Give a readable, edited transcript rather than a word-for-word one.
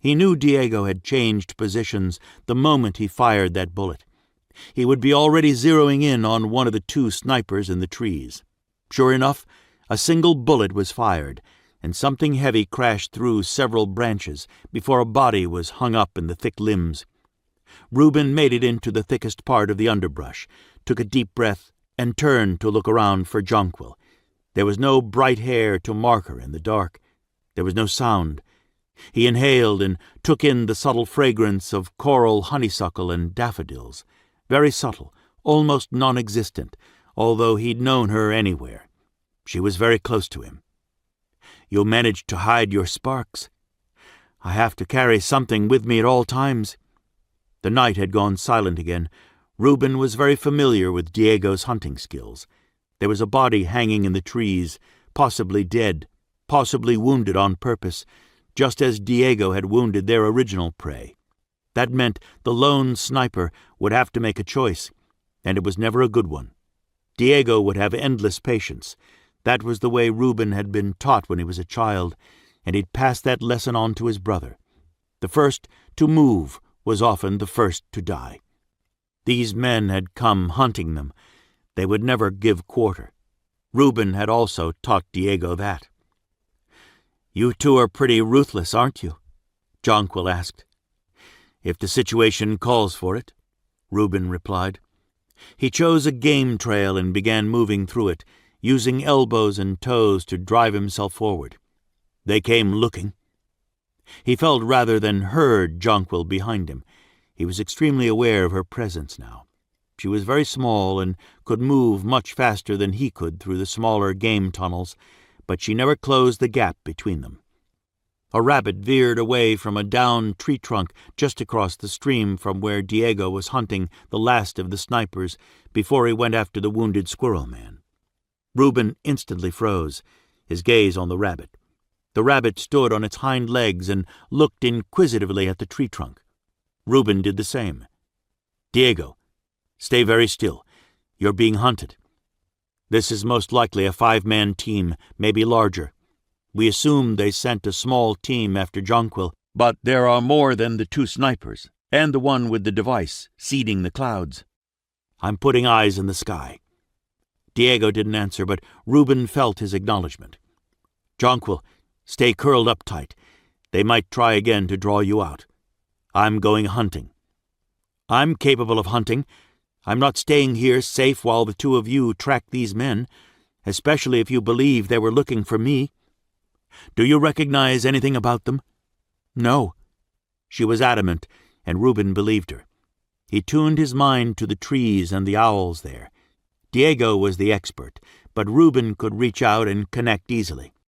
He knew Diego had changed positions the moment he fired that bullet. He would be already zeroing in on one of the two snipers in the trees. Sure enough, a single bullet was fired, and something heavy crashed through several branches before a body was hung up in the thick limbs. Rubin made it into the thickest part of the underbrush, took a deep breath, and turned to look around for Jonquille. There was no bright hair to mark her in the dark. There was no sound. He inhaled and took in the subtle fragrance of coral, honeysuckle, and daffodils. Very subtle, almost non-existent, although he'd known her anywhere. She was very close to him. "You'll manage to hide your sparks." "I have to carry something with me at all times." The night had gone silent again. Rubin was very familiar with Diego's hunting skills. There was a body hanging in the trees, possibly dead, possibly wounded on purpose, just as Diego had wounded their original prey. That meant the lone sniper would have to make a choice, and it was never a good one. Diego would have endless patience. That was the way Rubin had been taught when he was a child, and he'd passed that lesson on to his brother. The first to move was often the first to die. These men had come hunting them. They would never give quarter. Rubin had also taught Diego that. "You two are pretty ruthless, aren't you?" Jonquille asked. "If the situation calls for it," Rubin replied. He chose a game trail and began moving through it, using elbows and toes to drive himself forward. They came looking. He felt rather than heard Jonquille behind him. He was extremely aware of her presence now. She was very small and could move much faster than he could through the smaller game tunnels, but she never closed the gap between them. A rabbit veered away from a downed tree trunk just across the stream from where Diego was hunting the last of the snipers before he went after the wounded squirrel man. Rubin instantly froze, his gaze on the rabbit. The rabbit stood on its hind legs and looked inquisitively at the tree trunk. Rubin did the same. "Diego, stay very still. You're being hunted. This is most likely a 5-man team, maybe larger. We assume they sent a small team after Jonquille, but there are more than the 2 snipers, and the one with the device, seeding the clouds. I'm putting eyes in the sky." Diego didn't answer, but Rubin felt his acknowledgement. "Jonquille, stay curled up tight. They might try again to draw you out. I'm going hunting." "I'm capable of hunting. I'm not staying here safe while the 2 of you track these men, especially if you believe they were looking for me." "Do you recognize anything about them?" "No." She was adamant, and Rubin believed her. He tuned his mind to the trees and the owls there. Diego was the expert, but Rubin could reach out and connect easily.